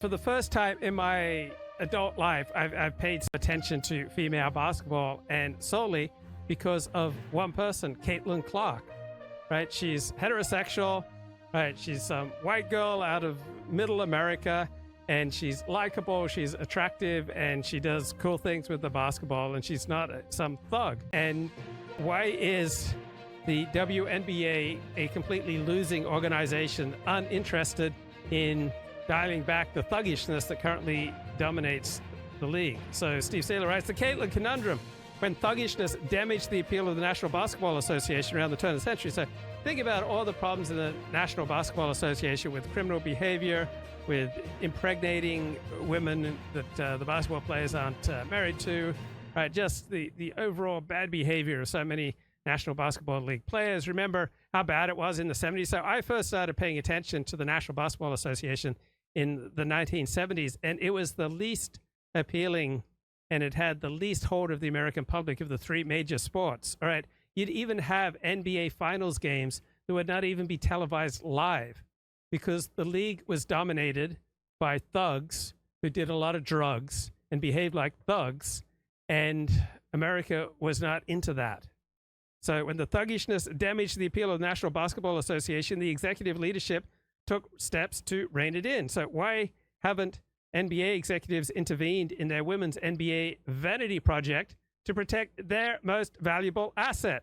For the first time in my adult life, I've paid some attention to female basketball, and solely because of one person, Caitlin Clarke, right? She's heterosexual, right? She's some white girl out of middle America, and she's likable, she's attractive, and she does cool things with the basketball, and she's not some thug. And why is the WNBA a completely losing organization, uninterested in dialing back the thuggishness that currently dominates the league? So Steve Saylor writes, the Caitlin conundrum, when thuggishness damaged the appeal of the National Basketball Association around the turn of the century. So think about all the problems in the National Basketball Association with criminal behavior, with impregnating women that the basketball players aren't married to, right? Just the overall bad behavior of so many National Basketball League players. Remember how bad it was in the 70s? So I first started paying attention to the National Basketball Association in the 1970s, and it was the least appealing, and it had the least hold of the American public of the three major sports. All right, you'd even have NBA Finals games that would not even be televised live because the league was dominated by thugs who did a lot of drugs and behaved like thugs, and America was not into that. So when the thuggishness damaged the appeal of the National Basketball Association, the executive leadership took steps to rein it in. So why haven't NBA executives intervened in their women's NBA vanity project to protect their most valuable asset,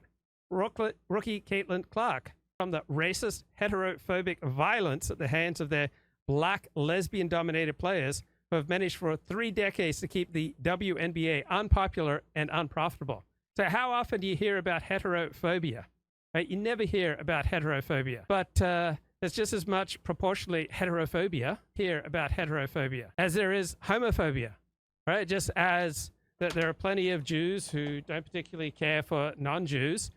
rookie Caitlin Clarke, from the racist, heterophobic violence at the hands of their black, lesbian-dominated players who have managed for 3 decades to keep the WNBA unpopular and unprofitable? So how often do you hear about heterophobia? Right? You never hear about heterophobia, but there's just as much proportionally heterophobia here about heterophobia as there is homophobia, right? Just as that there are plenty of Jews who don't particularly care for non-Jews,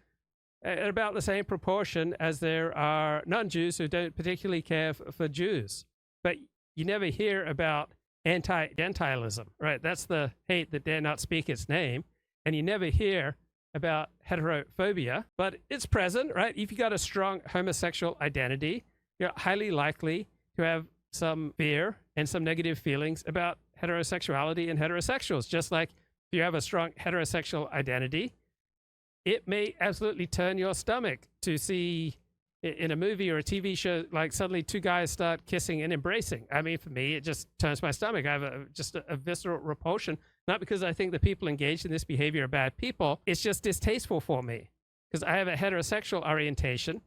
at about the same proportion as there are non-Jews who don't particularly care for Jews. But you never hear about anti-Gentilism, right? That's the hate that dare not speak its name. And you never hear about heterophobia, but it's present, right? If you got a strong homosexual identity, you're highly likely to have some fear and some negative feelings about heterosexuality and heterosexuals. Just like if you have a strong heterosexual identity, it may absolutely turn your stomach to see in a movie or a TV show, like suddenly 2 guys start kissing and embracing. I mean, for me, it just turns my stomach. I have just a visceral repulsion, not because I think the people engaged in this behavior are bad people. It's just distasteful for me because I have a heterosexual orientation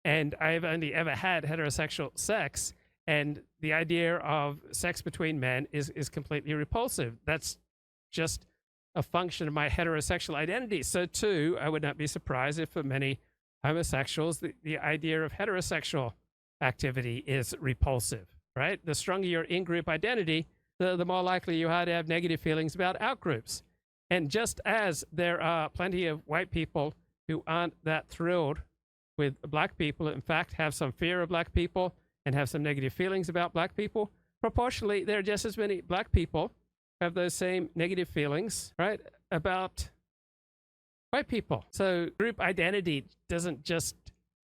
and I've only ever had heterosexual sex. And the idea of sex between men is completely repulsive. That's just a function of my heterosexual identity. So too, I would not be surprised if for many homosexuals, the idea of heterosexual activity is repulsive, right? The stronger your in-group identity, the more likely you are to have negative feelings about out-groups. And just as there are plenty of white people who aren't that thrilled with black people, in fact, have some fear of black people and have some negative feelings about black people, proportionally, there are just as many black people who have those same negative feelings, right, about white people. So group identity doesn't just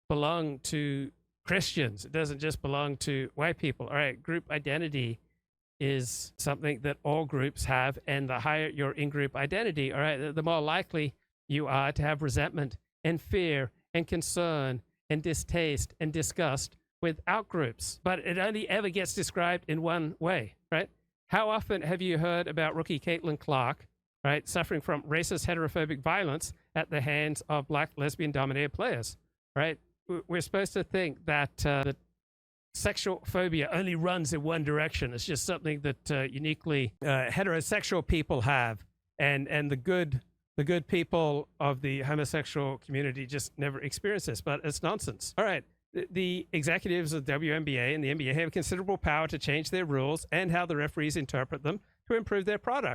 belong to Christians. It doesn't just belong to white people. All right, group identity is something that all groups have, and the higher your in-group identity, all right, the more likely you are to have resentment and fear and concern and distaste and disgust with out-groups. But it only ever gets described in one way, right? How often have you heard about rookie Caitlin Clarke, right, suffering from racist, heterophobic violence at the hands of black, lesbian-dominated players, right? We're supposed to think that that sexual phobia only runs in one direction. It's just something that uniquely heterosexual people have, and the good people of the homosexual community just never experience this. But it's nonsense. All right. The executives of the WNBA and the NBA have considerable power to change their rules and how the referees interpret them to improve their product.